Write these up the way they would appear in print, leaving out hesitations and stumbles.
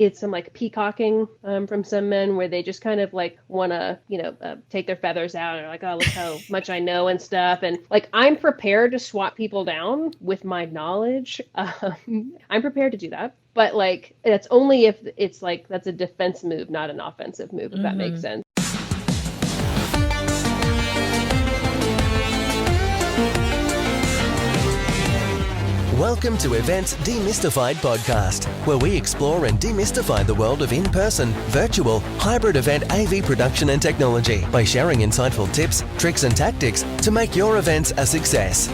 it's some like peacocking from some men where they just kind of like want to, take their feathers out and are like, oh, look how much I know and stuff. And like, I'm prepared to swat people down with my knowledge. I'm prepared to do that. But like, that's only if it's like, that's a defense move, not an offensive move, if that makes Mm-hmm. sense. Welcome to Events Demystified podcast, where we explore and demystify the world of in-person, virtual, hybrid event AV production and technology by sharing insightful tips, tricks and tactics to make your events a success.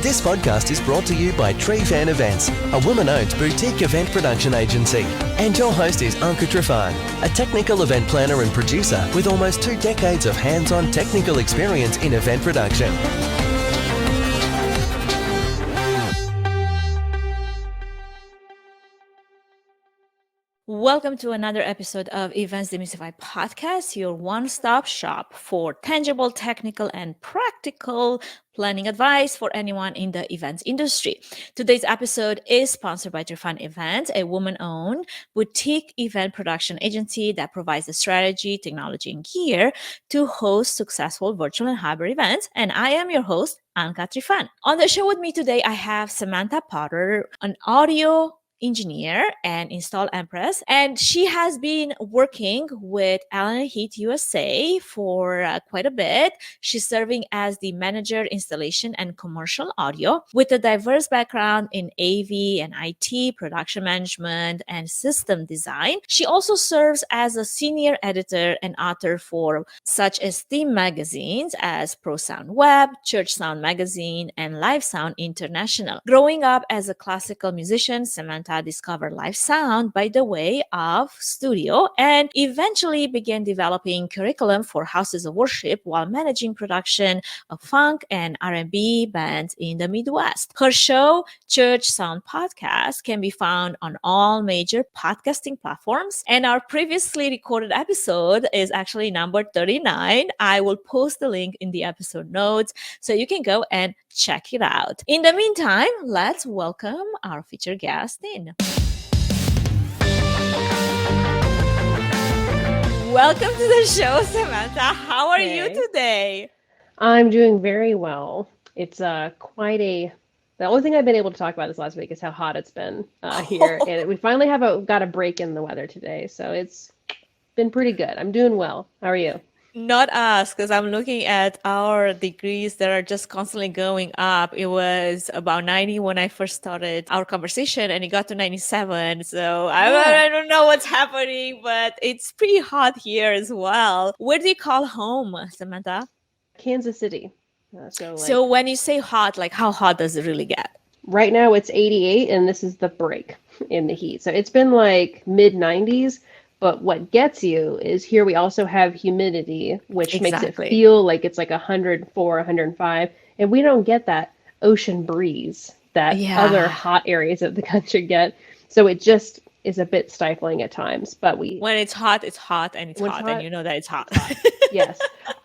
This podcast is brought to you by Tree Fan Events, a woman-owned boutique event production agency. And your host is Anka Trifan, a technical event planner and producer with almost 2 decades of hands-on technical experience in event production. Welcome to another episode of Events Demystified Podcast, your one-stop shop for tangible, technical, and practical planning advice for anyone in the events industry. Today's episode is sponsored by Trifan Events, a woman-owned boutique event production agency that provides the strategy, technology, and gear to host successful virtual and hybrid events. And I am your host, Anka Trifan. On the show with me today, I have Samantha Potter, an audio engineer and install Empress, and she has been working with Allen Heat USA for quite a bit. She's serving as the manager installation and commercial audio with a diverse background in AV and IT, production management, and system design. She also serves as a senior editor and author for such as theme magazines as Pro Sound Web, Church Sound Magazine, and Live Sound International. Growing up as a classical musician, Samantha discovered live sound by the way of studio and eventually began developing curriculum for houses of worship while managing production of funk and R&B bands in the Midwest. Her show, Church Sound Podcast, can be found on all major podcasting platforms, and our previously recorded episode is actually number 39. I will post the link in the episode notes so you can go and check it out. In the meantime, let's welcome our featured guest in. Welcome to the show, Samantha. How are you today? I'm doing very well. It's the only thing I've been able to talk about this last week is how hot it's been here. And we finally got a break in the weather today. So it's been pretty good. I'm doing well. How are you? Not us, because I'm looking at our degrees that are just constantly going up. It was about 90 when I first started our conversation, and it got to 97. So I don't know what's happening, but it's pretty hot here as well. Where do you call home, Samantha? Kansas City. So when you say hot, like how hot does it really get? Right now it's 88, and this is the break in the heat. So it's been like mid 90s. But what gets you is here we also have humidity, which makes it feel like it's like 104, 105. And we don't get that ocean breeze that other hot areas of the country get. So it just is a bit stifling at times. But when it's hot, it's hot, and it's hot, and you know that it's hot. Yes.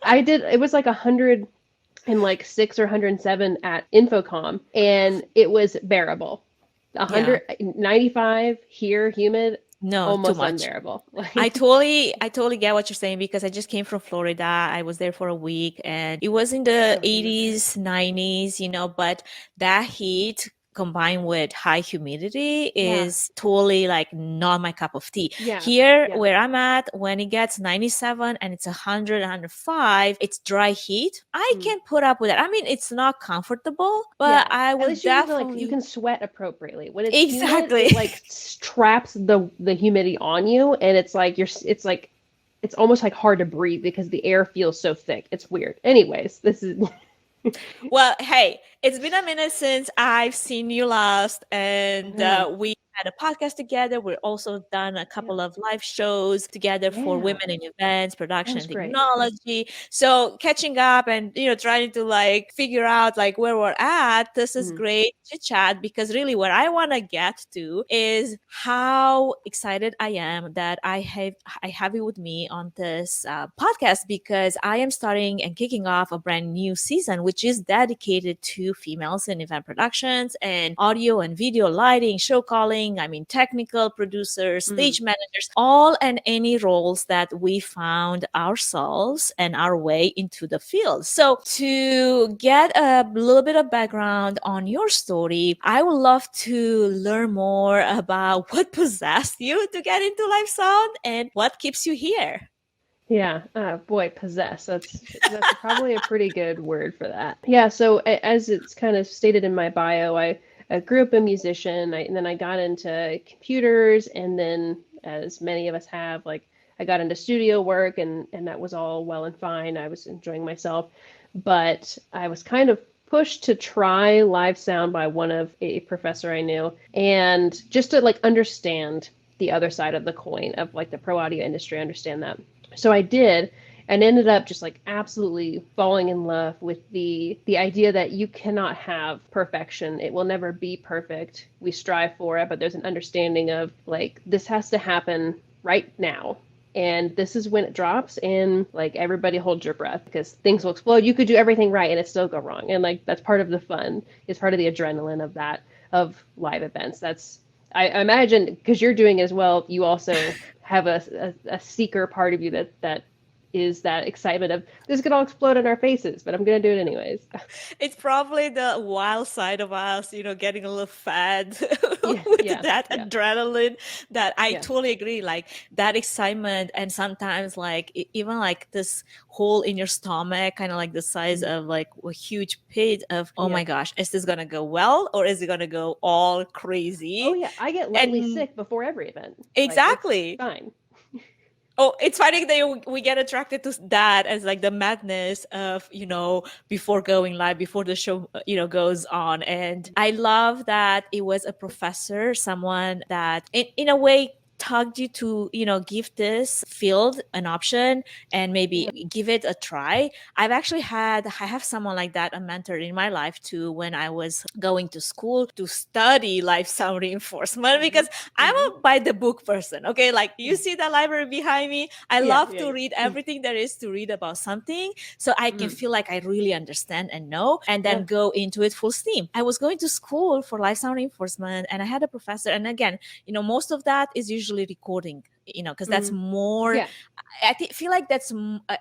It was like 106 or 107 at Infocom, and it was bearable. 195 here, humid. No, almost too much. Unbearable. I totally get what you're saying, because I just came from Florida. I was there for a week, and it was in the 80s, 90s, but that heat combined with high humidity is totally like not my cup of tea. Here where I'm at, when it gets 97 and it's 100, 105, it's dry heat. I can put up with it. I mean, it's not comfortable, but I would definitely... you can sweat appropriately. When it's humid, it like traps the humidity on you, and it's almost like hard to breathe because the air feels so thick. It's weird. Anyways, this is... Well, hey, it's been a minute since I've seen you last, and we had a podcast together. We've also done a couple of live shows together for women in events, production, and technology. So catching up and, trying to like figure out like where we're at. This is great to chat, because really what I want to get to is how excited I am that I have you with me on this podcast, because I am starting and kicking off a brand new season, which is dedicated to few females in event productions and audio and video lighting, show calling, technical producers, stage managers, all and any roles that we found ourselves and our way into the field. So to get a little bit of background on your story, I would love to learn more about what possessed you to get into live sound and what keeps you here. Yeah, boy, possess. That's probably a pretty good word for that. Yeah, so as it's kind of stated in my bio, I grew up a musician, and then I got into computers, and then as many of us have, like I got into studio work, and that was all well and fine. I was enjoying myself, but I was kind of pushed to try live sound by one of a professor I knew, and just to like understand the other side of the coin of like the pro audio industry, understand that. So I did, and ended up just like absolutely falling in love with the idea that you cannot have perfection. It will never be perfect. We strive for it, but there's an understanding of like, this has to happen right now. And this is when it drops, and like everybody hold your breath because things will explode. You could do everything right and it still go wrong. And like, that's part of the fun. It's part of the adrenaline of that, of live events. That's, I imagine, because you're doing it as well, you also have a seeker part of you that is that excitement of this could all explode in our faces, but I'm going to do it anyways. It's probably the wild side of us, getting a little fed with that adrenaline that I totally agree. Like that excitement, and sometimes like even like this hole in your stomach, kind of like the size of like a huge pit of, oh my gosh, is this going to go well or is it going to go all crazy? Oh yeah, I get lightly sick before every event. Exactly. Like, fine. Oh, it's funny that we get attracted to that as like the madness of, before going live, before the show, goes on. And I love that it was a professor, someone that in a way tugged you to, give this field an option and maybe give it a try. I have someone like that, a mentor in my life too, when I was going to school to study live sound reinforcement, because I'm a by the book person. Okay. Like you see the library behind me. I love to read everything there is to read about something. So I can feel like I really understand and know, and then go into it full steam. I was going to school for live sound reinforcement, and I had a professor. And again, most of that is usually recording, because that's more, I feel like that's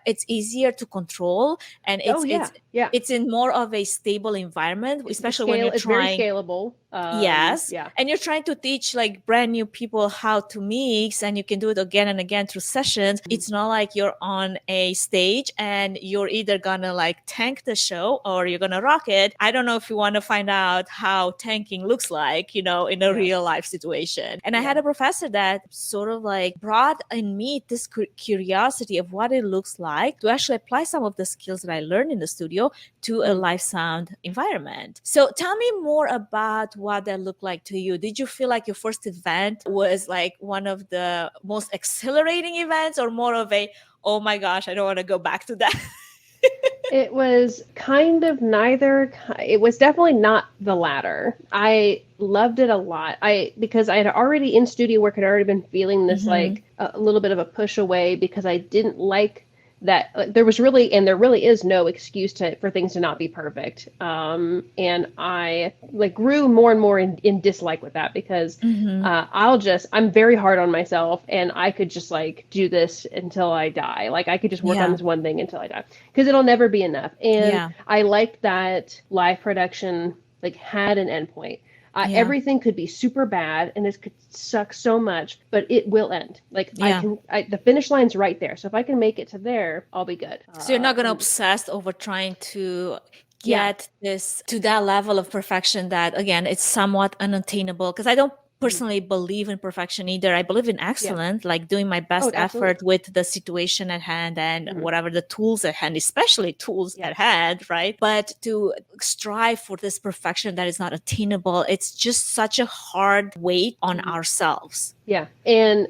it's easier to control, and it's in more of a stable environment, especially when you're trying. It's very scalable. And you're trying to teach like brand new people how to mix, and you can do it again and again through sessions. It's not like you're on a stage and you're either gonna like tank the show or you're gonna rock it. I don't know if you want to find out how tanking looks like, in a real life situation. And I had a professor that sort of like brought in me this curiosity of what it looks like to actually apply some of the skills that I learned in the studio to a live sound environment. So tell me more about what that looked like to you. Did you feel like your first event was like one of the most exhilarating events, or more of a, oh my gosh, I don't want to go back to that? It was kind of neither. It was definitely not the latter. I loved it a lot. Because I had already in studio work, had already been feeling this like a little bit of a push away, because I didn't like that there really is no excuse for things to not be perfect. And I like grew more and more in dislike with that, because I'm very hard on myself, and I could just like do this until I die. Like I could just work on this one thing until I die, because it'll never be enough. And I liked that live production like had an endpoint. Everything could be super bad and this could suck so much, but it will end. Like the finish line's right there. So if I can make it to there, I'll be good. So you're not going to obsess over trying to get this to that level of perfection that, again, it's somewhat unattainable, because I don't personally believe in perfection either. I believe in excellence, like doing my best effort with the situation at hand and whatever the tools at hand, especially tools at hand, right? But to strive for this perfection that is not attainable, it's just such a hard weight on ourselves. Yeah. And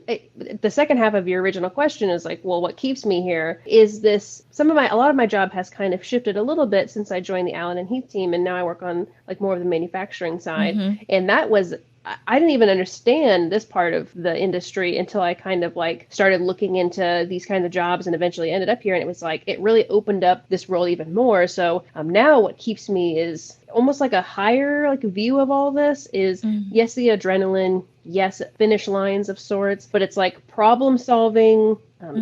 the second half of your original question is like, well, what keeps me here is this, a lot of my job has kind of shifted a little bit since I joined the Allen and Heath team. And now I work on like more of the manufacturing side. And that was I didn't even understand this part of the industry until I kind of like started looking into these kinds of jobs and eventually ended up here. And it was like, it really opened up this world even more. So now what keeps me is almost like a higher like view of all this is, yes, the adrenaline, yes, finish lines of sorts, but it's like problem solving,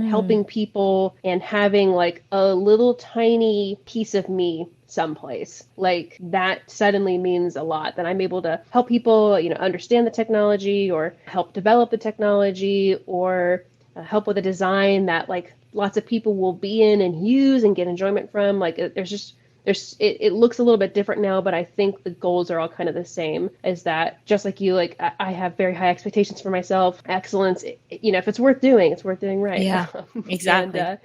helping people, and having like a little tiny piece of me someplace. Like that suddenly means a lot, that I'm able to help people, understand the technology or help develop the technology or help with a design that like lots of people will be in and use and get enjoyment from. Like it looks a little bit different now, but I think the goals are all kind of the same. Is that just like you, like I have very high expectations for myself, excellence, if it's worth doing, it's worth doing right. Yeah, exactly.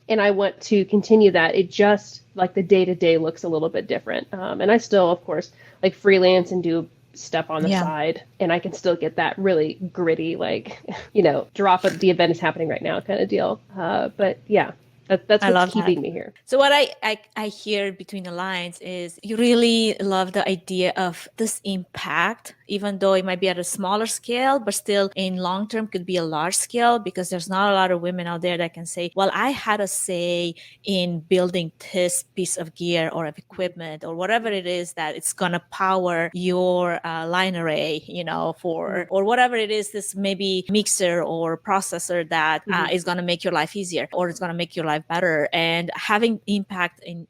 And I want to continue that. It just like the day-to-day looks a little bit different. And I still, of course, like freelance and do stuff on the side, and I can still get that really gritty, like, drop of the event is happening right now kind of deal. But yeah. That's what's keeping me here. So what I hear between the lines is you really love the idea of this impact, even though it might be at a smaller scale, but still in long term could be a large scale, because there's not a lot of women out there that can say, well, I had a say in building this piece of gear or of equipment or whatever it is that it's going to power your line array, or whatever it is, this maybe mixer or processor that is going to make your life easier or it's going to make your life better, and having impact in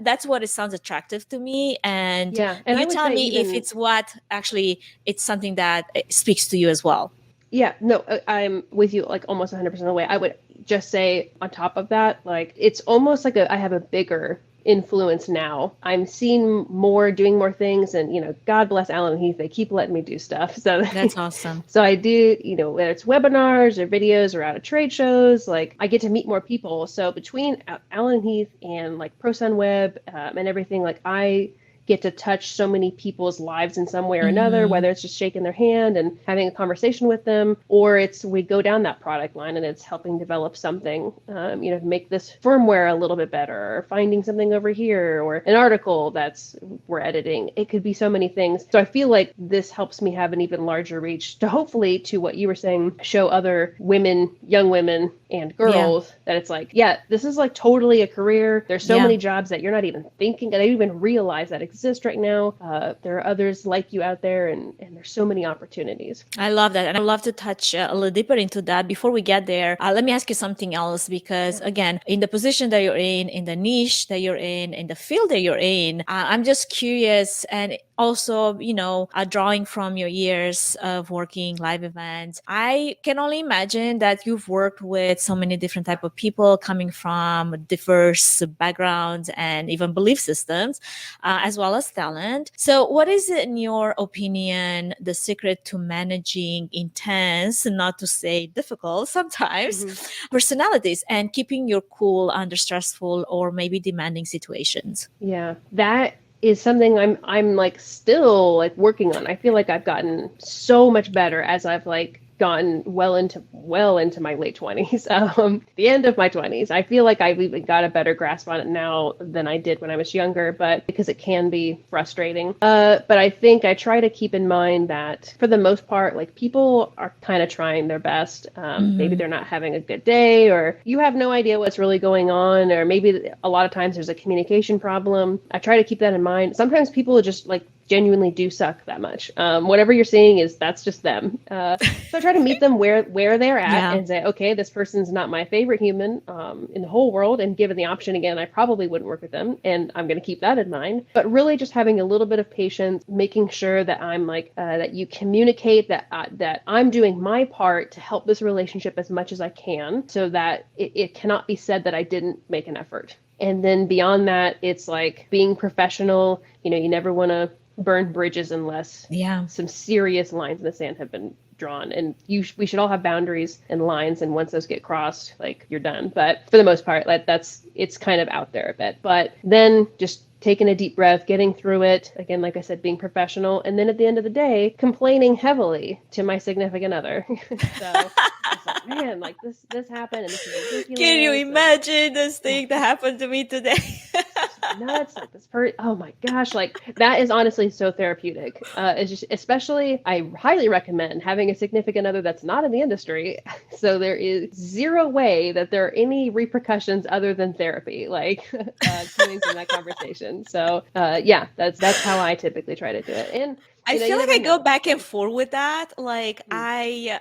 that's what it sounds attractive to me. And you tell me if it's what actually it's something that speaks to you as well. Yeah, no, I'm with you like almost 100% of the way. I would just say on top of that, like it's almost like I have a bigger influence now. I'm seeing more, doing more things, and God bless Alan and Heath, they keep letting me do stuff. So that's awesome. So I do, whether it's webinars or videos or out at trade shows, like I get to meet more people. So between Alan and Heath and like ProSunWeb and everything, like I get to touch so many people's lives in some way or another, whether it's just shaking their hand and having a conversation with them, or it's we go down that product line and it's helping develop something, make this firmware a little bit better, or finding something over here, or an article we're editing. It could be so many things. So I feel like this helps me have an even larger reach to hopefully, to what you were saying, show other women, young women and girls that it's like, this is like totally a career. There's so many jobs that you're not even thinking, and I didn't even realize that exist right now. There are others like you out there, and there's so many opportunities. I love that. And I'd love to touch a little deeper into that. Before we get there, let me ask you something else, because again, in the position that you're in the niche that you're in the field that you're in, I'm just curious, and also, drawing from your years of working live events, I can only imagine that you've worked with so many different type of people coming from diverse backgrounds and even belief systems, as well as talent. So what is, in your opinion, the secret to managing intense, not to say difficult sometimes, personalities and keeping your cool under stressful or maybe demanding situations? Yeah, that is something I'm like still like working on. I feel like I've gotten so much better as I've like gotten well into my late 20s, the end of my 20s. I feel like I've even got a better grasp on it now than I did when I was younger, but because it can be frustrating. But I think I try to keep in mind that for the most part, like people are kind of trying their best. Maybe they're not having a good day, or you have no idea what's really going on, or maybe a lot of times there's a communication problem. I try to keep that in mind. Sometimes people just like genuinely do suck that much. Whatever you're seeing that's just them. So I try to meet them where they're at and say, okay, this person's not my favorite human in the whole world. And given the option again, I probably wouldn't work with them. And I'm going to keep that in mind. But really just having a little bit of patience, making sure that I'm like, that you communicate that I'm doing my part to help this relationship as much as I can, so that it cannot be said that I didn't make an effort. And then beyond that, it's like being professional. You never want to burn bridges unless some serious lines in the sand have been drawn. And we should all have boundaries and lines, and once those get crossed, like you're done. But for the most part, it's kind of out there a bit. But then just taking a deep breath, getting through it. Again, like I said, being professional. And then at the end of the day, complaining heavily to my significant other. So it's like, man, like this happened and this is ridiculous. Can you imagine this thing that happened to me today? nuts. Like this oh my gosh, like that is honestly so therapeutic. It's just, especially, I highly recommend having a significant other that's not in the industry. So there is zero way that there are any repercussions other than therapy, like coming from that conversation. So yeah, that's how I typically try to do it. And I feel like I go back and forth with that. Like I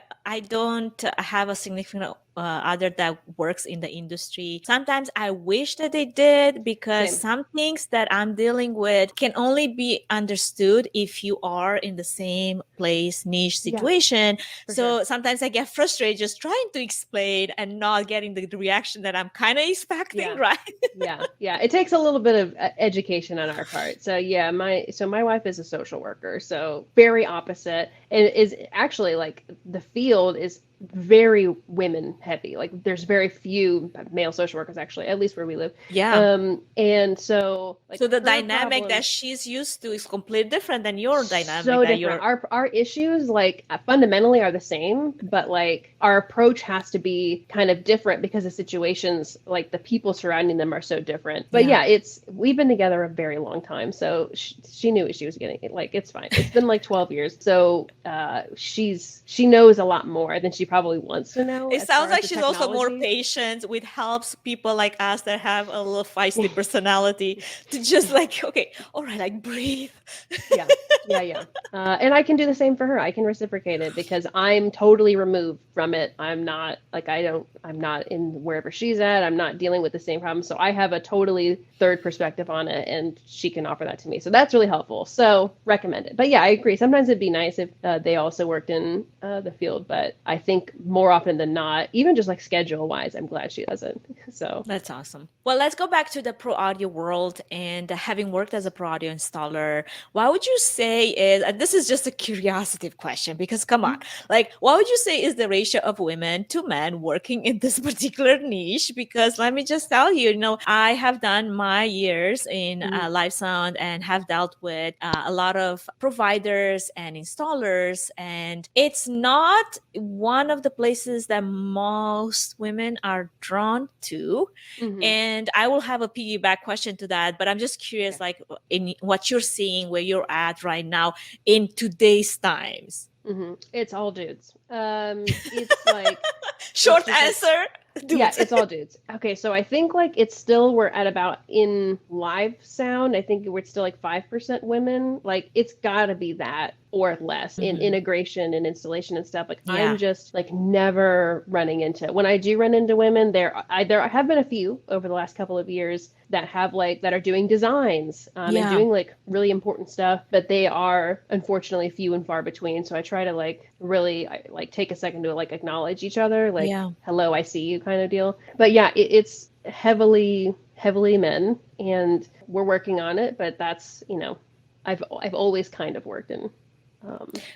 don't have a significant other that works in the industry. Sometimes I wish that they did, because some things that I'm dealing with can only be understood if you are in the same place, niche situation. So sometimes I get frustrated just trying to explain and not getting the reaction that I'm kind of expecting, right? Yeah. It takes a little bit of education on our part. So yeah, my wife is a social worker, so very opposite, and is actually like the field is very women heavy. Like there's very few male social workers, actually, at least where we live. And so like, so the dynamic that she's used to is completely different than your dynamic. So different. Our issues like fundamentally are the same, but like our approach has to be kind of different because the situations, like the people surrounding them, are so different. But we've been together a very long time, so she knew what she was getting. Like it's fine. It's been like 12 years, so she knows a lot more than she probably wants to know. It sounds like she's also more patient, which helps people like us that have a little feisty personality to just like, okay, all right, like breathe. Yeah. And I can do the same for her. I can reciprocate it because I'm totally removed from it. I'm not like, I'm not in wherever she's at. I'm not dealing with the same problem. So I have a totally third perspective on it, and she can offer that to me. So that's really helpful. So recommend it. But yeah, I agree. Sometimes it'd be nice if they also worked in the field, but I think more often than not, even just like schedule wise, I'm glad she doesn't. So that's awesome. Well, let's go back to the pro audio world, and having worked as a pro audio installer, what would you say is, and this is just a curiosity question, because come on, like what would you say is the ratio of women to men working in this particular niche? Because let me just tell you, I have done my years in live sound and have dealt with a lot of providers and installers, and it's not one of the places that most women are drawn to. And I will have a piggyback question to that, but I'm just curious, like in what you're seeing, where you're at right now in today's times. It's all dudes. It's like short answer. Yeah, it's all dudes. Okay, so I think like we're at about, in live sound, I think we're still like 5% women. Like it's gotta be that or less in integration and installation and stuff. Like I'm just like never running into, when I do run into women, there have been a few over the last couple of years that are doing designs and doing like really important stuff, but they are unfortunately few and far between. So I try to like really like take a second to like acknowledge each other, like hello, I see you kind of deal. But yeah, it's heavily men, and we're working on it, but that's, I've always kind of worked in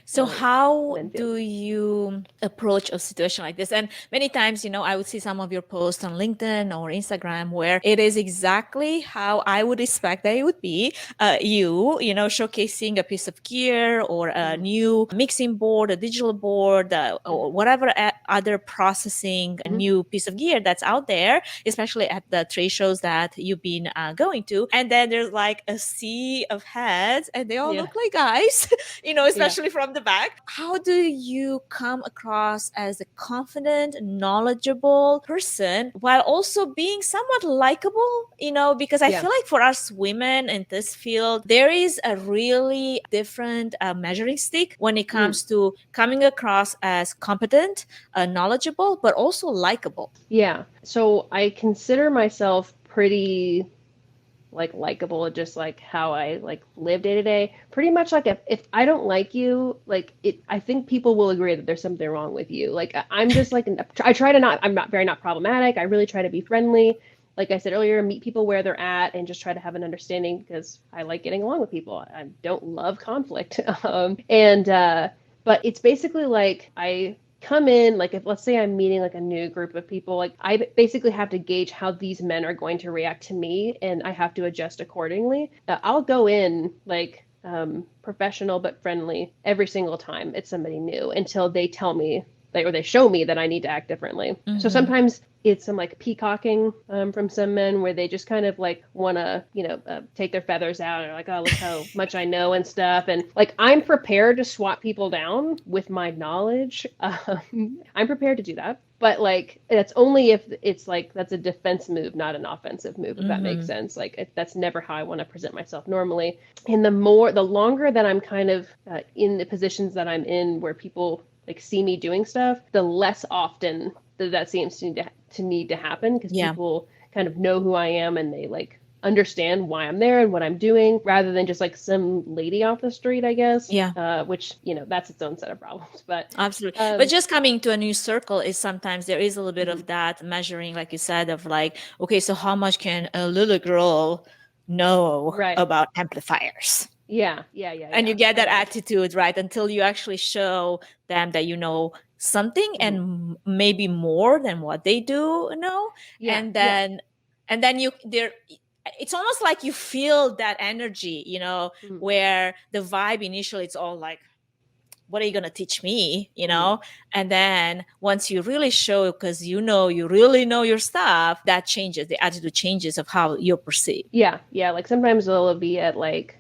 so how do you approach a situation like this? And many times, I would see some of your posts on LinkedIn or Instagram where it is exactly how I would expect that it would be. Showcasing a piece of gear or a new mixing board, a digital board, or whatever other processing, a new piece of gear that's out there, especially at the trade shows that you've been going to. And then there's like a sea of heads, and they all look like guys, especially from the back. How do you come across as a confident, knowledgeable person while also being somewhat likable? Because I feel like for us women in this field, there is a really different measuring stick when it comes to coming across as competent, knowledgeable, but also likable. Yeah. So I consider myself pretty likable, just like how I like live day to day. Pretty much like if I don't like you, like I think people will agree that there's something wrong with you. Like I'm just like, I try to I'm not problematic. I really try to be friendly. Like I said earlier, meet people where they're at and just try to have an understanding, because I like getting along with people. I don't love conflict. But it's basically like I come in, like if let's say I'm meeting like a new group of people, like I basically have to gauge how these men are going to react to me, and I have to adjust accordingly. I'll go in like professional but friendly every single time it's somebody new until they tell me or they show me that I need to act differently. So sometimes it's some like peacocking from some men where they just kind of like want to, take their feathers out and like, oh, look how much I know and stuff. And like, I'm prepared to swat people down with my knowledge. I'm prepared to do that. But like, that's only if it's like, that's a defense move, not an offensive move, if that makes sense. Like, that's never how I want to present myself normally. And the longer that I'm kind of in the positions that I'm in where people like see me doing stuff, the less often that seems to need to happen, because people kind of know who I am and they like understand why I'm there and what I'm doing, rather than just like some lady off the street, I guess. Which, that's its own set of problems. But absolutely. But just coming to a new circle is sometimes there is a little bit of that measuring, like you said, of like, okay, so how much can a little girl know about amplifiers? Yeah. And you get that attitude, right? Until you actually show them that you know something and maybe more than what they do know. And then it's almost like you feel that energy, where the vibe initially, it's all like, what are you going to teach me, And then once you really show, because you really know your stuff, that changes, the attitude changes of how you're perceived. Yeah. Like sometimes they'll be at like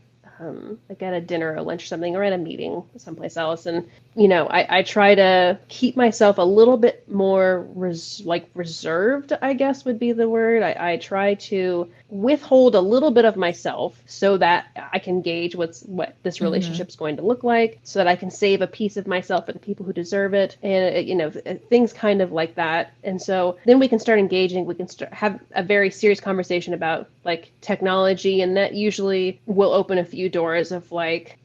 at a dinner or lunch or something, or at a meeting someplace else. And, I try to keep myself a little bit more reserved, I guess would be the word. I try to withhold a little bit of myself so that I can gauge what this relationship is going to look like, so that I can save a piece of myself for the people who deserve it. And, things kind of like that. And so then we can start engaging. We can have a very serious conversation about like technology. And that usually will open a few doors of like,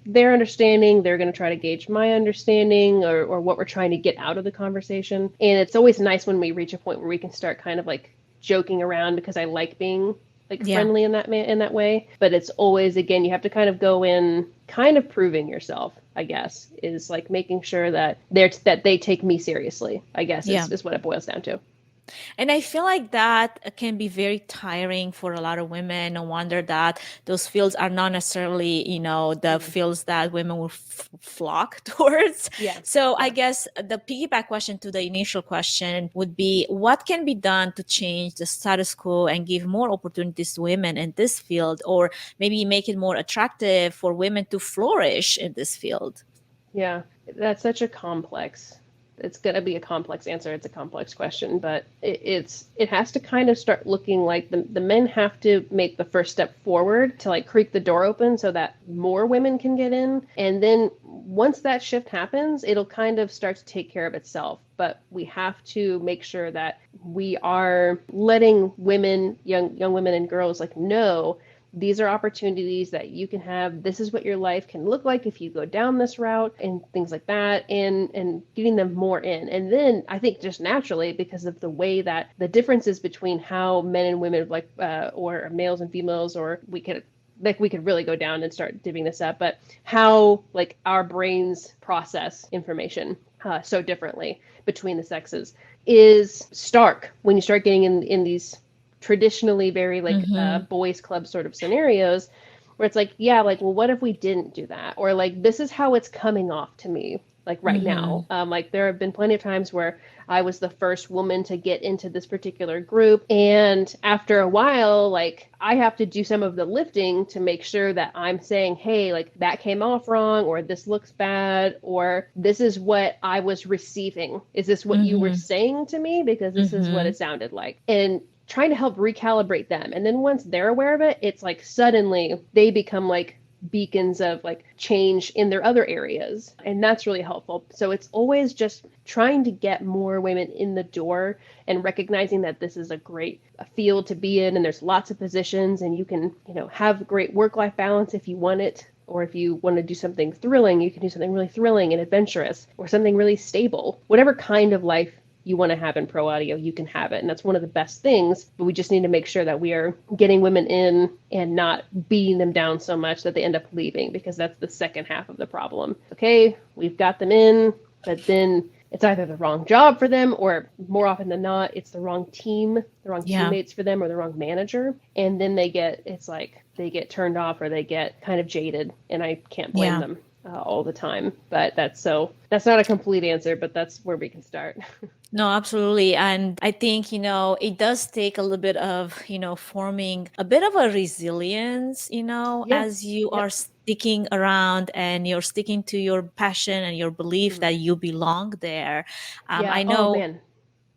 their understanding. They're going to try to gauge my understanding or what we're trying to get out of the conversation. And it's always nice when we reach a point where we can start kind of like joking around, because I like being like friendly in that way. But it's always, again, you have to kind of go in kind of proving yourself, I guess, is like making sure that they take me seriously, I guess, is what it boils down to. And I feel like that can be very tiring for a lot of women. No wonder that those fields are not necessarily, the fields that women will flock towards. So I guess the piggyback question to the initial question would be, what can be done to change the status quo and give more opportunities to women in this field, or maybe make it more attractive for women to flourish in this field? Yeah, that's such a complex. It's going to be a complex answer. It's a complex question, but it has to kind of start looking like the men have to make the first step forward to like creak the door open so that more women can get in. And then once that shift happens, it'll kind of start to take care of itself. But we have to make sure that we are letting women, young women and girls like know these are opportunities that you can have. This is what your life can look like if you go down this route, and things like that, and getting them more in. And then I think just naturally, because of the way that the differences between how men and women or males and females, or we could really go down and start divvying this up, but how like our brains process information so differently between the sexes is stark when you start getting in these traditionally very boys club sort of scenarios, where it's like, well, what if we didn't do that? Or like, this is how it's coming off to me, like right now. Like there have been plenty of times where I was the first woman to get into this particular group. And after a while, like I have to do some of the lifting to make sure that I'm saying, hey, like that came off wrong, or this looks bad, or this is what I was receiving. Is this what you were saying to me? Because this is what it sounded like. And trying to help recalibrate them. And then once they're aware of it, it's like suddenly they become like beacons of like change in their other areas. And that's really helpful. So it's always just trying to get more women in the door and recognizing that this is a great field to be in. And there's lots of positions, and you can, have great work-life balance if you want it. Or if you want to do something thrilling, you can do something really thrilling and adventurous, or something really stable. Whatever kind of life you want to have in pro audio, you can have it. And that's one of the best things, but we just need to make sure that we are getting women in and not beating them down so much that they end up leaving, because that's the second half of the problem. Okay, we've got them in, but then it's either the wrong job for them, or more often than not, it's the wrong team, the wrong teammates for them, or the wrong manager. And then they get turned off, or they get kind of jaded, and I can't blame them. all the time. But that's not a complete answer, but that's where we can start. No, absolutely. And I think, it does take a little bit of, forming a bit of a resilience, as you are sticking around and you're sticking to your passion and your belief that you belong there. I know. Oh, man.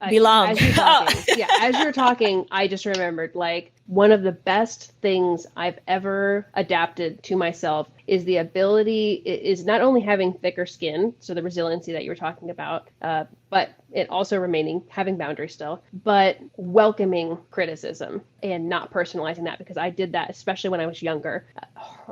Belong. As you're talking, I just remembered, like, one of the best things I've ever adapted to myself is the ability, is not only having thicker skin, so the resiliency that you were talking about, but it also having boundaries still, but welcoming criticism and not personalizing that, because I did that, especially when I was younger,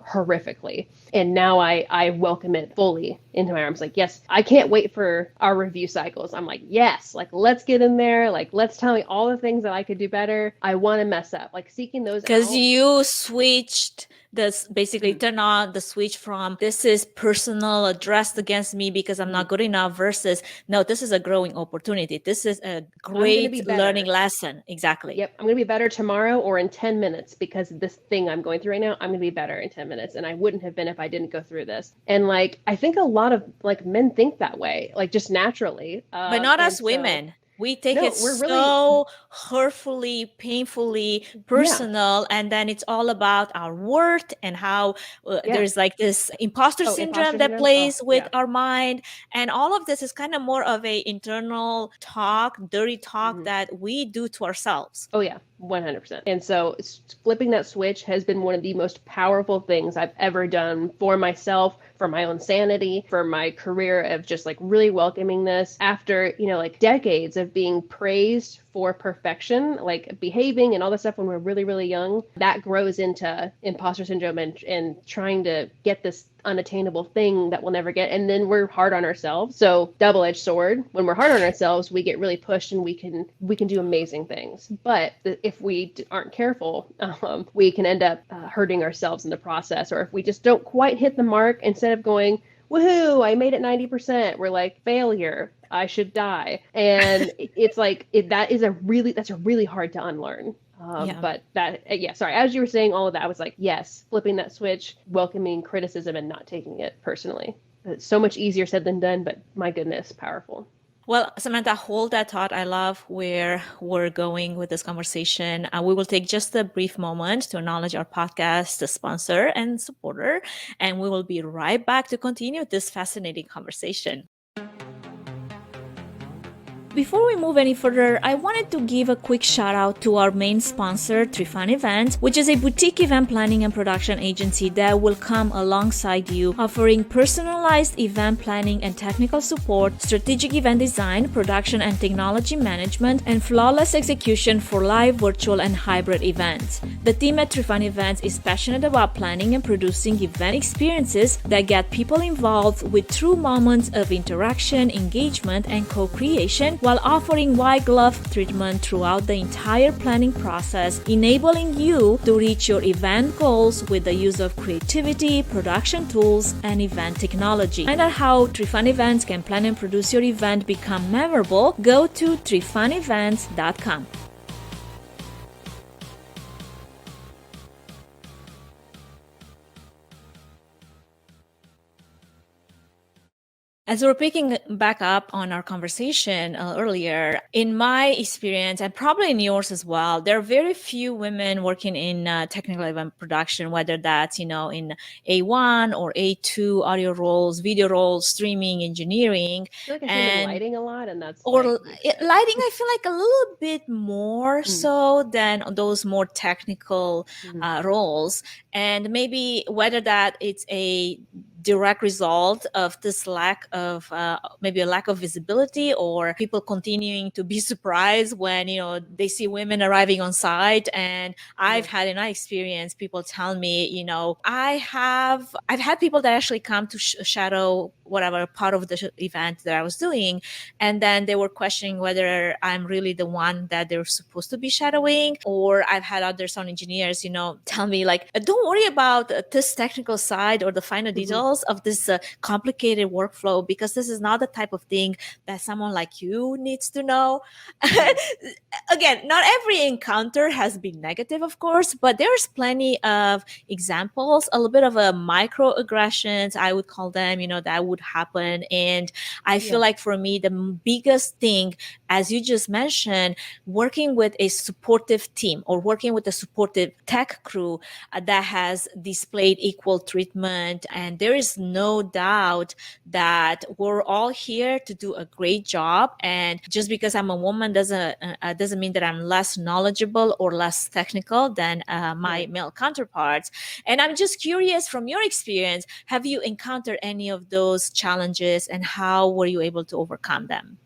horrifically. And now I welcome it fully into my arms. Like, yes, I can't wait for our review cycles. I'm like, yes, like, let's get in there. Like, let's tell me all the things that I could do better. I want to mess up. Like, seeking those out. Because you switched this, basically turn on the switch from this is personal, addressed against me because I'm not good enough, versus no, this is a growing opportunity. This is a great learning lesson. Exactly. Yep. I'm going to be better tomorrow or in 10 minutes because this thing I'm going through right now, I'm going to be better in 10 minutes. And I wouldn't have been if I didn't go through this. And like, I think a lot of like men think that way, like just naturally. But not us women. We take it so hurtfully, painfully personal, and then it's all about our worth and how there's like this imposter syndrome that plays with our mind. And all of this is kind of more of a internal talk, dirty talk that we do to ourselves. Oh, yeah. 100%. And so flipping that switch has been one of the most powerful things I've ever done for myself, for my own sanity, for my career, of just like really welcoming this after, like decades of being praised for perfection, like behaving and all this stuff when we're really, really young. That grows into imposter syndrome and trying to get this unattainable thing that we'll never get. And then we're hard on ourselves. So double-edged sword. When we're hard on ourselves, we get really pushed and we can do amazing things. But if we aren't careful, we can end up hurting ourselves in the process. Or if we just don't quite hit the mark, instead of going, woohoo, I made it 90%, we're like, failure, I should die. And it's like, that's really hard to unlearn. But sorry, as you were saying all of that, I was like, yes, flipping that switch, welcoming criticism and not taking it personally. It's so much easier said than done, but my goodness, powerful. Well, Samantha, hold that thought. I love where we're going with this conversation. We will take just a brief moment to acknowledge our podcast sponsor and supporter, and we will be right back to continue this fascinating conversation. Before we move any further, I wanted to give a quick shout out to our main sponsor, Trifan Events, which is a boutique event planning and production agency that will come alongside you, offering personalized event planning and technical support, strategic event design, production and technology management, and flawless execution for live, virtual, and hybrid events. The team at Trifan Events is passionate about planning and producing event experiences that get people involved with true moments of interaction, engagement, and co-creation, while offering white glove treatment throughout the entire planning process, enabling you to reach your event goals with the use of creativity, production tools, and event technology. Find out how Trifan Events can plan and produce your event become memorable. Go to trifanevents.com. As we're picking back up on our conversation earlier, in my experience, and probably in yours as well, there are very few women working in technical event production, whether that's, in A1 or A2 audio roles, video roles, streaming, engineering. I feel like I see lighting a lot, and that's... Or lighting, I feel like a little bit more so than those more technical roles. And maybe whether that it's a direct result of this lack of maybe a lack of visibility, or people continuing to be surprised when they see women arriving on site. And I've had in my experience people tell me, I've had people that actually come to shadow whatever part of the event that I was doing. And then they were questioning whether I'm really the one that they're supposed to be shadowing, or I've had other sound engineers, tell me like, don't worry about this technical side or the finer details of this complicated workflow, because this is not the type of thing that someone like you needs to know. Again, not every encounter has been negative, of course, but there's plenty of examples, a little bit of a microaggressions, I would call them, that would happen. And I feel like for me, the biggest thing, as you just mentioned, working with a supportive team or working with a supportive tech crew that has displayed equal treatment. And there is no doubt that we're all here to do a great job. And just because I'm a woman doesn't mean that I'm less knowledgeable or less technical than my male counterparts. And I'm just curious, from your experience, have you encountered any of those challenges, and how were you able to overcome them?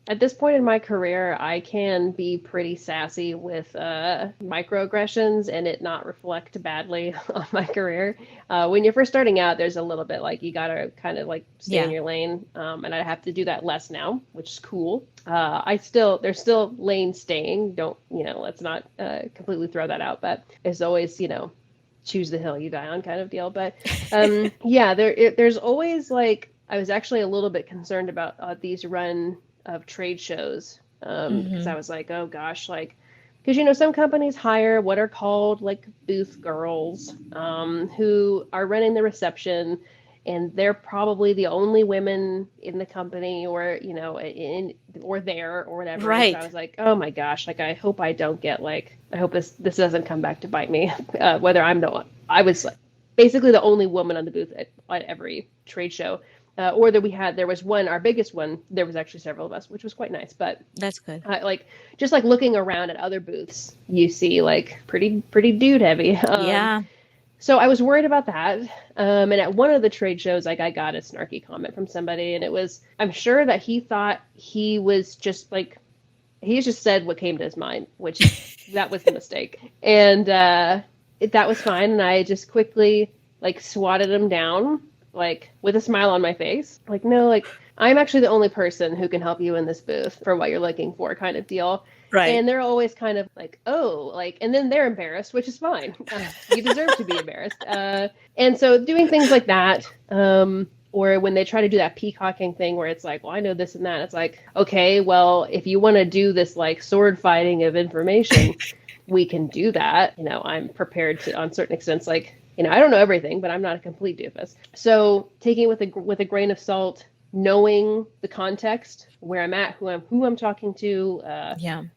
At this point in my career, I can be pretty sassy with microaggressions and it not reflect badly on my career. When you're first starting out, there's a little bit like you gotta kind of like stay in your lane, and I have to do that less now, which is cool. There's still lane staying. Don't, let's not completely throw that out, but it's always, choose the hill you die on kind of deal. But there's always like, I was actually a little bit concerned about these run of trade shows, because I was like, oh gosh, like, because some companies hire what are called like booth girls, who are running the reception, and they're probably the only women in the company, or or there or whatever. Right. So I was like, oh my gosh, like I hope I don't get like, I hope this doesn't come back to bite me. Whether I was like basically the only woman on the booth at every trade show. Or that there was one, our biggest one, there was actually several of us, which was quite nice. But that's good. Just like looking around at other booths, you see like pretty dude heavy. So I was worried about that. And at one of the trade shows, like I got a snarky comment from somebody, and I'm sure that he thought he was just like, he just said what came to his mind, which that was the mistake. And that was fine. And I just quickly like swatted him down, like with a smile on my face, like, no, like I'm actually the only person who can help you in this booth for what you're looking for, kind of deal. Right. And they're always kind of like, oh, like, and then they're embarrassed, which is fine. You deserve to be embarrassed. And so doing things like that, or when they try to do that peacocking thing where it's like, well, I know this and that. It's like, okay, well, if you want to do this like sword fighting of information, we can do that. I'm prepared to, on certain extents, like, I don't know everything, but I'm not a complete doofus. So taking it with a grain of salt, knowing the context, where I'm at, who I'm talking to,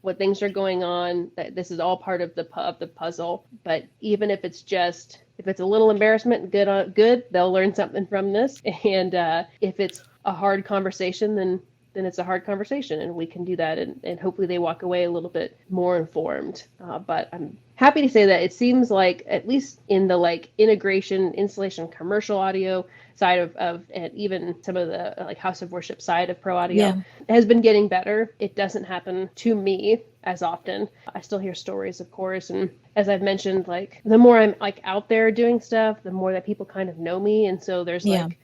what things are going on, that this is all part of the puzzle. But even if it's a little embarrassment, good, they'll learn something from this. And if it's a hard conversation, then it's a hard conversation, and we can do that, and hopefully they walk away a little bit more informed. But I'm happy to say that it seems like, at least in the like integration, installation, commercial audio side of and even some of the like house of worship side of pro audio, has been getting better. It doesn't happen to me as often. I still hear stories, of course, and as I've mentioned, like the more I'm like out there doing stuff, the more that people kind of know me, and so there's like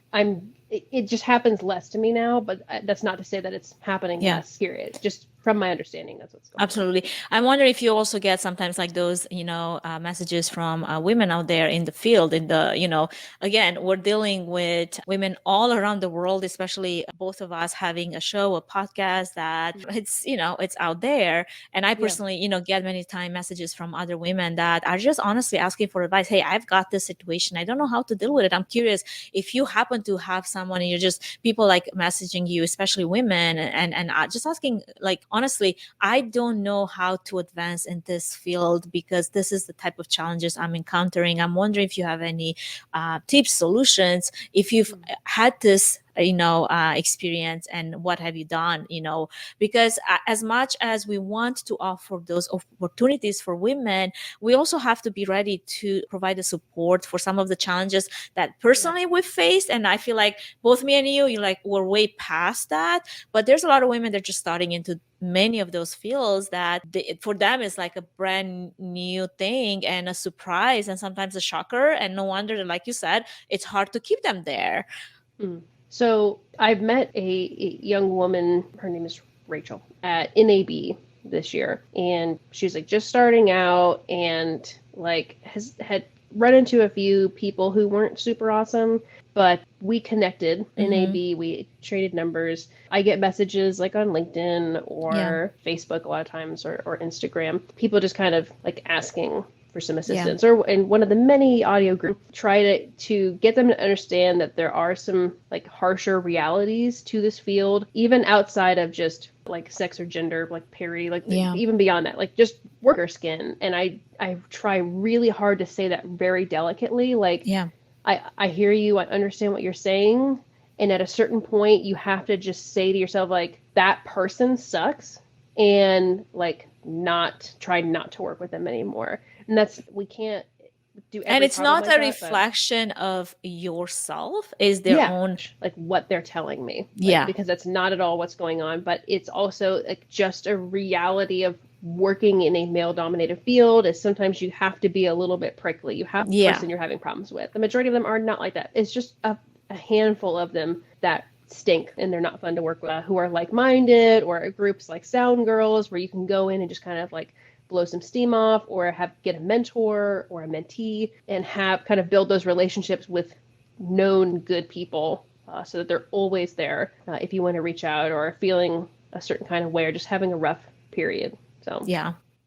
it just happens less to me now, but that's not to say that it's happening less here. It's just from my understanding, that's what's going on. Absolutely. I wonder if you also get sometimes like those, messages from women out there in the field, again, we're dealing with women all around the world, especially both of us having a show, a podcast that it's out there. And I personally, get many time messages from other women that are just honestly asking for advice. Hey, I've got this situation. I don't know how to deal with it. I'm curious if you happen to have someone and you're just people like messaging you, especially women, and just asking, like, honestly, I don't know how to advance in this field because this is the type of challenges I'm encountering. I'm wondering if you have any tips, solutions, if you've had this experience, and what have you done, because as much as we want to offer those opportunities for women, we also have to be ready to provide the support for some of the challenges that personally we've faced. And I feel like both me and you we're way past that, but there's a lot of women that are just starting into many of those fields that for them is like a brand new thing and a surprise and sometimes a shocker, and no wonder that, like you said, it's hard to keep them there. So I've met a young woman, her name is Rachel, at NAB this year. And she's like just starting out and like had run into a few people who weren't super awesome, but we connected. NAB, we traded numbers. I get messages like on LinkedIn or Facebook a lot of times, or Instagram. People just kind of like asking for some assistance, or in one of the many audio groups, try to get them to understand that there are some like harsher realities to this field, even outside of just like sex or gender, like parity, like even beyond that, like just worker skin. And I try really hard to say that very delicately, like, I hear you, I understand what you're saying. And at a certain point, you have to just say to yourself, like, that person sucks, and like try not to work with them anymore. And we can't do every and it's not like a reflection of yourself, is their own, like what they're telling me, like, because that's not at all what's going on. But it's also like just a reality of working in a male dominated field is sometimes you have to be a little bit prickly. You have the person you're having problems with. The majority of them are not like that. It's just a handful of them that stink and they're not fun to work with, who are like-minded, or groups like Sound Girls where you can go in and just kind of like blow some steam off, or get a mentor or a mentee and kind of build those relationships with known good people, so that they're always there if you want to reach out or are feeling a certain kind of way or just having a rough period. So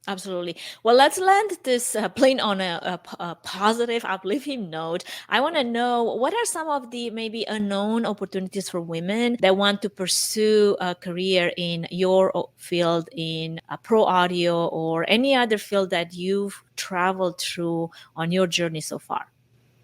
absolutely. Well, let's land this plane on a positive, uplifting note. I want to know, what are some of the maybe unknown opportunities for women that want to pursue a career in your field, in pro audio or any other field that you've traveled through on your journey so far?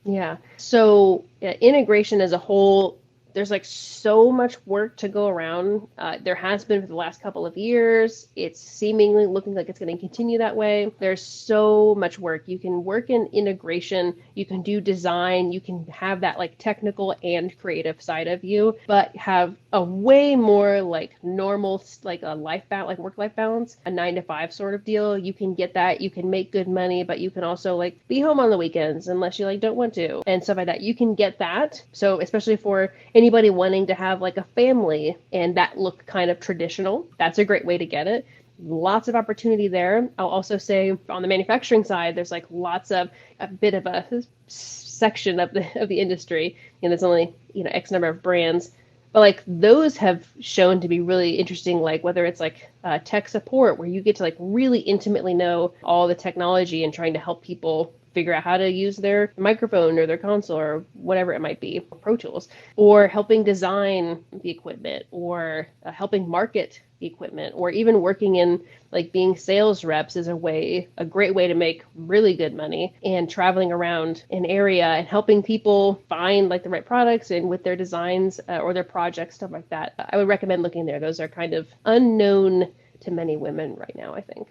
Yeah. So integration as a whole, there's like so much work to go around. There has been for the last couple of years. It's seemingly looking like it's going to continue that way. There's so much work. You can work in integration. You can do design. You can have that like technical and creative side of you, but have a way more like normal, like a like work-life balance, a 9-to-5 sort of deal. You can get that. You can make good money, but you can also like be home on the weekends unless you like don't want to, and stuff like that. You can get that. So especially for anybody wanting to have like a family and that look kind of traditional, that's a great way to get it. Lots of opportunity there. I'll also say on the manufacturing side, there's like a bit of a section of the industry, and there's only X number of brands, but like those have shown to be really interesting. Like whether it's like tech support, where you get to like really intimately know all the technology and trying to help people figure out how to use their microphone or their console or whatever it might be, Pro Tools, or helping design the equipment, or helping market the equipment, or even working in like being sales reps is a great way to make really good money, and traveling around an area and helping people find like the right products and with their designs or their projects, stuff like that. I would recommend looking there. Those are kind of unknown to many women right now, I think.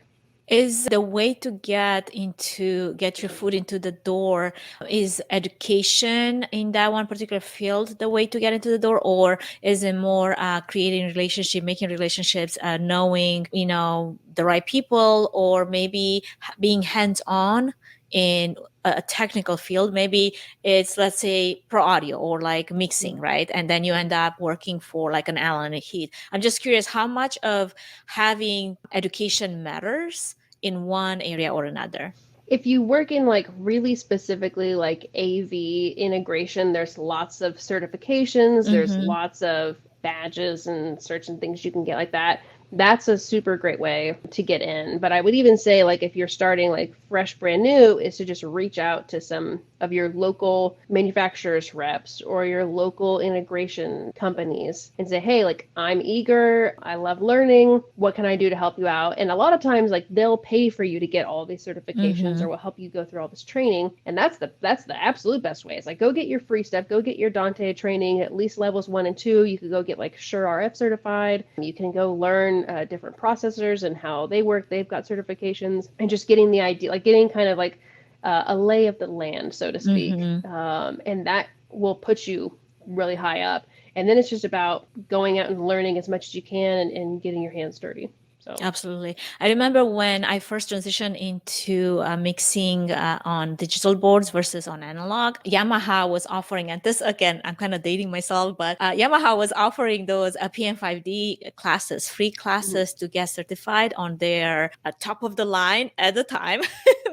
Is the way to get your foot into the door, is education in that one particular field the way to get into the door, or is it more making relationships, knowing the right people, or maybe being hands-on in a technical field? Maybe it's, let's say, pro audio or like mixing, right? And then you end up working for like an Allen and Heath. I'm just curious how much of having education matters in one area or another. If you work in like really specifically like AV integration, there's lots of certifications, there's lots of badges and certain things you can get like that. That's a super great way to get in. But I would even say, like, if you're starting like fresh, brand new, is to just reach out to some of your local manufacturers reps or your local integration companies and say, hey, like, I'm eager, I love learning, what can I do to help you out? And a lot of times, like, they'll pay for you to get all these certifications or will help you go through all this training. And that's the absolute best way. It's like, go get your free stuff, go get your Dante training, at least levels 1 and 2. You could go get like Shure RF certified. You can go learn different processors and how they work. They've got certifications, and just getting the idea, like getting kind of like a lay of the land, so to speak. And that will put you really high up. And then it's just about going out and learning as much as you can and getting your hands dirty. So absolutely. I remember when I first transitioned into mixing on digital boards versus on analog, Yamaha was offering, and this again, I'm kind of dating myself, but Yamaha was offering those PM5D classes, free classes to get certified on their top of the line at the time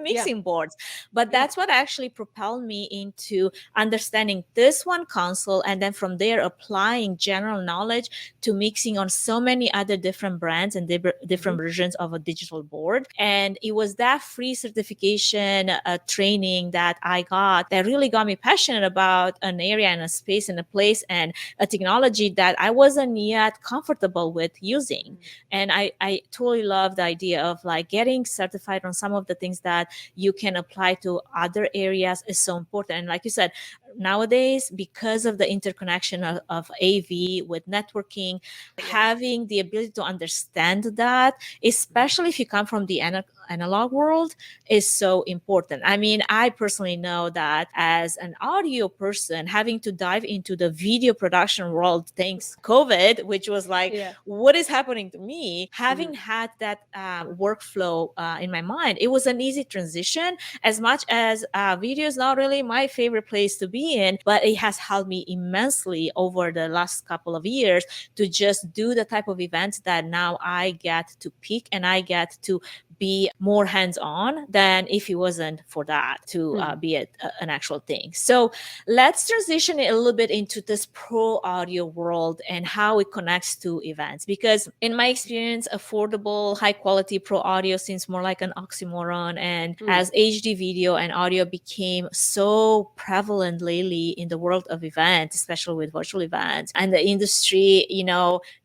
mixing boards. But that's what actually propelled me into understanding this one console, and then from there applying general knowledge to mixing on so many other different brands and different versions of a digital board. And it was that free certification training that I got that really got me passionate about an area and a space and a place and a technology that I wasn't yet comfortable with using. And I totally love the idea of like getting certified on some of the things that you can apply to other areas is so important. And like you said, nowadays, because of the interconnection of AV with networking, having the ability to understand that, especially if you come from the analog world, is so important. I mean, I personally know that as an audio person, having to dive into the video production world thanks COVID, which was like, what is happening to me? Having had that workflow in my mind, it was an easy transition. As much as video is not really my favorite place to be in, but it has helped me immensely over the last couple of years to just do the type of events that now I get to pick and I get to be more hands-on than if it wasn't for that to be an actual thing. So let's transition it a little bit into this pro audio world and how it connects to events. Because in my experience, affordable, high quality pro audio seems more like an oxymoron. And as HD video and audio became so prevalent lately in the world of events, especially with virtual events, and the industry,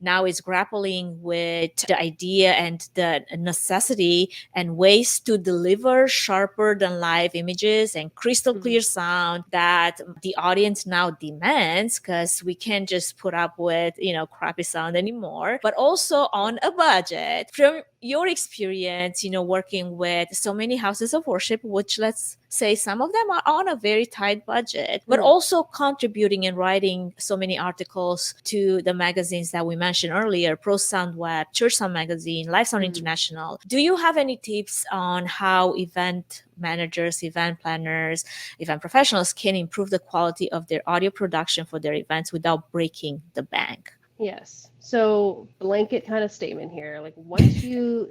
now is grappling with the idea and the necessity and ways to deliver sharper than live images and crystal clear sound that the audience now demands, because we can't just put up with, crappy sound anymore, but also on a budget. From your experience, working with so many houses of worship, which let's say some of them are on a very tight budget, but also contributing and writing so many articles to the magazines that we mentioned earlier, Pro Sound Web, Church Sound Magazine, Live Sound International. Do you have any tips on how event managers, event planners, event professionals can improve the quality of their audio production for their events without breaking the bank? Yes. So blanket kind of statement here. Like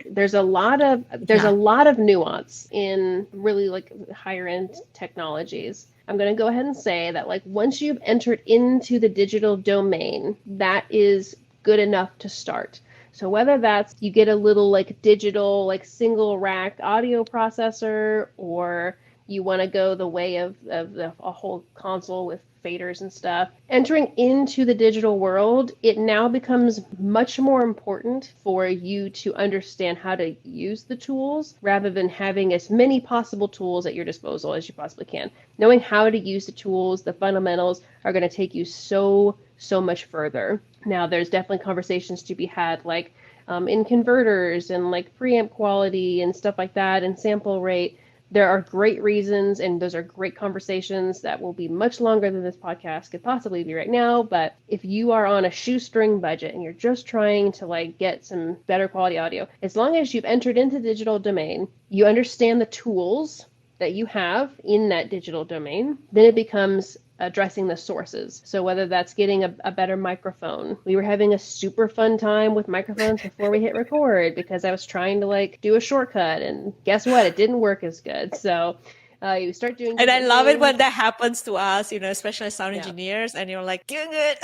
there's a lot of nuance in really like higher end technologies. I'm going to go ahead and say that like once you've entered into the digital domain, that is good enough to start. So whether that's you get a little like digital like single rack audio processor, or you want to go the way of a whole console with faders and stuff. Entering into the digital world, it now becomes much more important for you to understand how to use the tools rather than having as many possible tools at your disposal as you possibly can. Knowing how to use the tools, the fundamentals, are going to take you so much further. Now, there's definitely conversations to be had like in converters and like preamp quality and stuff like that and sample rate. There are great reasons, and those are great conversations that will be much longer than this podcast could possibly be right now. But if you are on a shoestring budget and you're just trying to like get some better quality audio, as long as you've entered into the digital domain, you understand the tools that you have in that digital domain, then it becomes addressing the sources. So whether that's getting a better microphone. We were having a super fun time with microphones before we hit record because I was trying to like do a shortcut, and guess what? It didn't work as good. So you start doing. And I love it when that happens to us, especially as sound engineers, and you're like, doing it.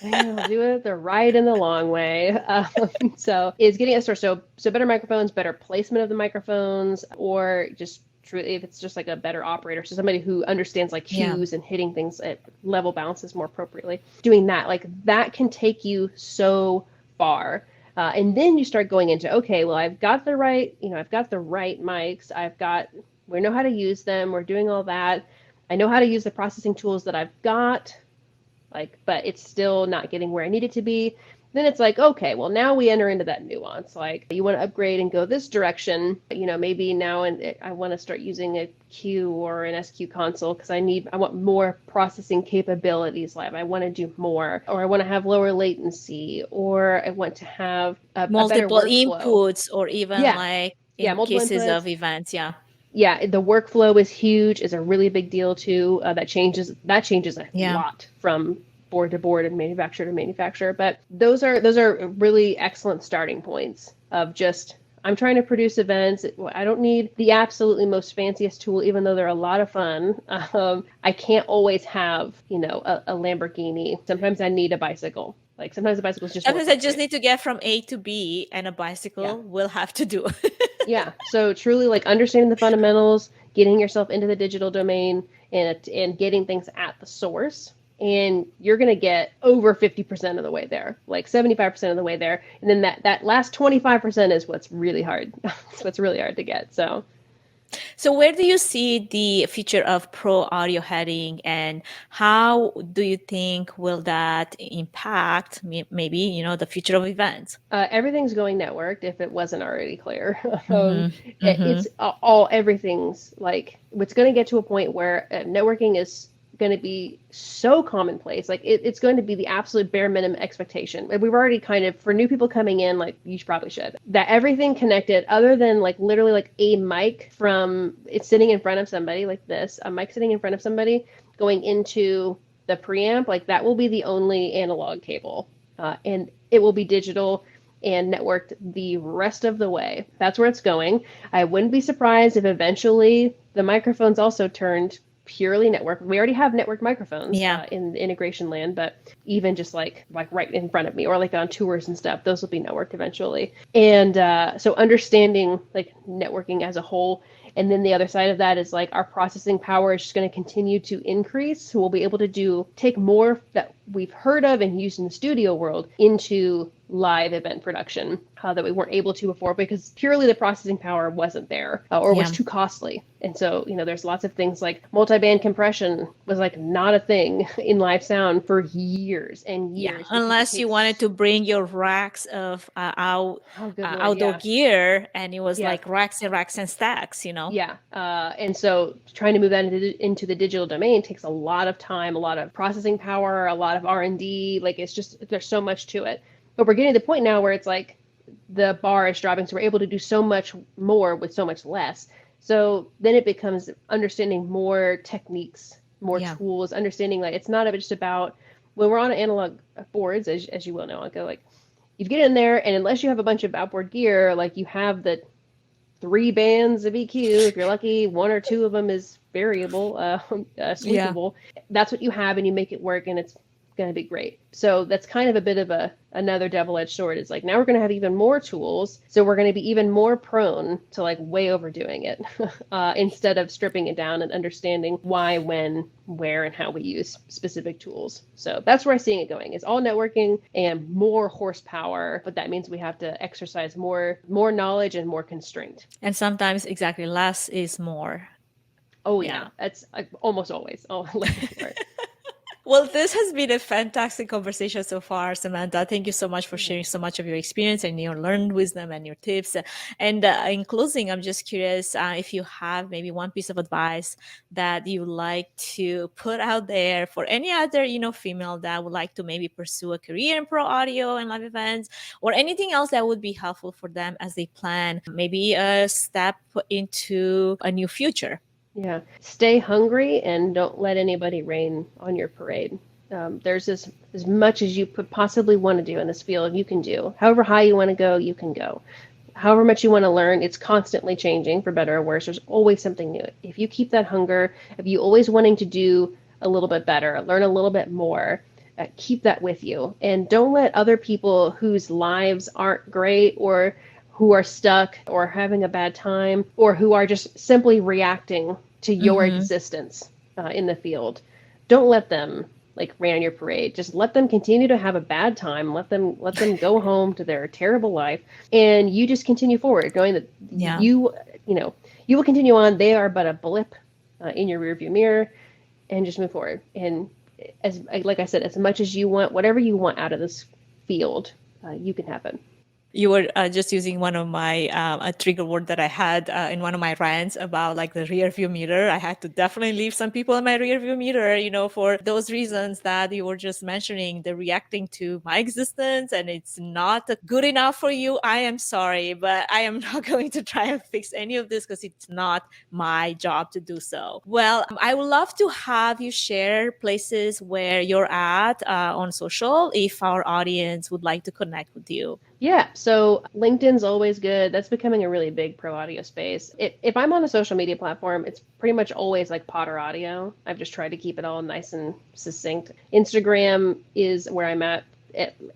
I'll do it the right and the long way. So it's getting a source. So better microphones, better placement of the microphones, or just if it's just like a better operator, so somebody who understands like cues and hitting things at level balances more appropriately, doing that, like that can take you so far. And then you start going into, okay, well, I've got the right mics. We know how to use them. We're doing all that. I know how to use the processing tools that I've got, but it's still not getting where I need it to be. Then it's like, okay, well, now we enter into that nuance. Like, you want to upgrade and go this direction. Maybe now I want to start using a Q or an SQ console because I want more processing capabilities live. I want to do more, or I want to have lower latency, or I want to have a better multiple workflow. inputs, or even like in multiple cases inputs. of events. Yeah, the workflow is huge, is a really big deal too. That changes a lot from board to board and manufacturer to manufacturer. But those are really excellent starting points of just, I'm trying to produce events. I don't need the absolutely most fanciest tool, even though they're a lot of fun. I can't always have, a Lamborghini. Sometimes I need a bicycle. Like sometimes the bicycle's just. Sometimes I just need to get from A to B, and a bicycle will have to do. Yeah. So truly, like, understanding the fundamentals, getting yourself into the digital domain, and getting things at the source. And you're going to get over 50% of the way there, like 75% of the way there. And then that last 25% is what's really hard. It's what's really hard to get. So where do you see the future of pro audio heading, and how do you think will that impact maybe, the future of events? Everything's going networked, if it wasn't already clear. It's everything's like, it's going to get to a point where networking is going to be so commonplace. Like it's going to be the absolute bare minimum expectation. And we've already kind of, for new people coming in, like, you probably should, that everything connected other than like literally like a mic it's sitting in front of somebody like this, a mic sitting in front of somebody going into the preamp, like that will be the only analog cable. And it will be digital and networked the rest of the way. That's where it's going. I wouldn't be surprised if eventually the microphones also turned purely network. We already have networked microphones in integration land, but even just like right in front of me or like on tours and stuff, those will be networked eventually. And so understanding like networking as a whole. And then the other side of that is like our processing power is just going to continue to increase. So we'll be able to take more that we've heard of and used in the studio world into live event production that we weren't able to before because purely the processing power wasn't there or was too costly. And so, there's lots of things like multi-band compression was like not a thing in live sound for years and years. Yeah, unless you wanted to bring your racks of outdoor gear, and it was like racks and stacks, Yeah. And so trying to move that into the digital domain takes a lot of time, a lot of processing power, a lot of R&D. Like it's just, there's so much to it. But we're getting to the point now where it's like the bar is dropping, so we're able to do so much more with so much less. So then it becomes understanding more techniques, more tools, understanding like it's not just about when we're on analog boards, as you well know, I'll go like you get in there, and unless you have a bunch of outboard gear, like you have the 3 bands of EQ, if you're lucky, 1 or 2 of them is variable, sweepable. That's what you have, and you make it work, and it's going to be great. So that's kind of a bit of another double-edged sword. It's like now we're going to have even more tools, so we're going to be even more prone to like way overdoing it instead of stripping it down and understanding why, when, where, and how we use specific tools. So that's where I'm seeing it going. It's all networking and more horsepower, but that means we have to exercise more knowledge and more constraint. And sometimes exactly less is more. Oh yeah, that's almost always. Well, this has been a fantastic conversation so far, Samantha. Thank you so much for sharing so much of your experience and your learned wisdom and your tips. And in closing, I'm just curious if you have maybe one piece of advice that you would like to put out there for any other, female that would like to maybe pursue a career in pro audio and live events, or anything else that would be helpful for them as they plan maybe a step into a new future. Yeah. Stay hungry and don't let anybody rain on your parade. There's as much as you could possibly want to do in this field, you can do. However high you want to go, you can go. However much you want to learn, it's constantly changing for better or worse. There's always something new. If you keep that hunger, if you always wanting to do a little bit better, learn a little bit more, keep that with you. And don't let other people whose lives aren't great or who are stuck or having a bad time or who are just simply reacting to your existence in the field. Don't let them like rain on your parade. Just let them continue to have a bad time. Let them go home to their terrible life, and you just continue forward, knowing that you will continue on. They are but a blip in your rearview mirror, and just move forward. And as like I said, as much as you want, whatever you want out of this field, you can happen. You were just using one of my a trigger word that I had in one of my rants about like the rear view mirror. I had to definitely leave some people in my rear view mirror, for those reasons that you were just mentioning. They're reacting to my existence and it's not good enough for you. I am sorry, but I am not going to try and fix any of this because it's not my job to do so. Well, I would love to have you share places where you're at on social if our audience would like to connect with you. Yeah, so LinkedIn's always good. That's becoming a really big pro audio space. If I'm on a social media platform, it's pretty much always like Potter Audio. I've just tried to keep it all nice and succinct. Instagram is where I'm at.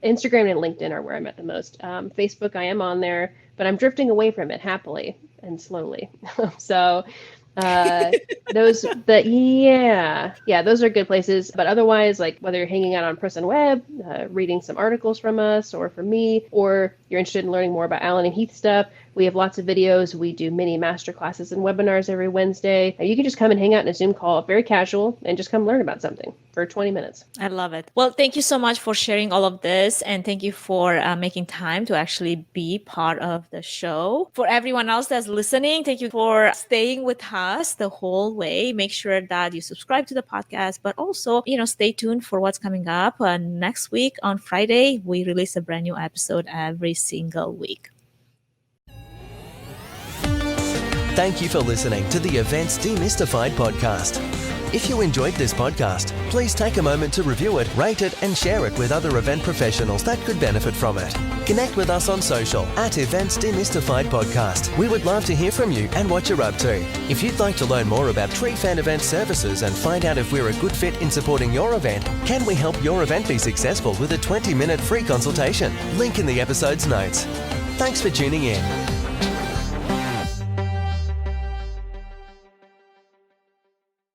Instagram and LinkedIn are where I'm at the most. Facebook, I am on there, but I'm drifting away from it happily and slowly. So those are good places. But otherwise, like whether you're hanging out on Person Web, reading some articles from us or from me, or you're interested in learning more about Alan and Heath stuff, we have lots of videos. We do mini master classes and webinars every Wednesday. You can just come and hang out in a Zoom call, very casual, and just come learn about something for 20 minutes. I love it. Well, thank you so much for sharing all of this. And thank you for making time to actually be part of the show. For everyone else that's listening, thank you for staying with us the whole way. Make sure that you subscribe to the podcast, but also, stay tuned for what's coming up. Next week on Friday, we release a brand new episode every single week. Thank you for listening to the Events Demystified podcast. If you enjoyed this podcast, please take a moment to review it, rate it, and share it with other event professionals that could benefit from it. Connect with us on social at Events Demystified Podcast. We would love to hear from you and what you're up to. If you'd like to learn more about Tree Fan Event services and find out if we're a good fit in supporting your event, can we help your event be successful with a 20-minute free consultation? Link in the episode's notes. Thanks for tuning in.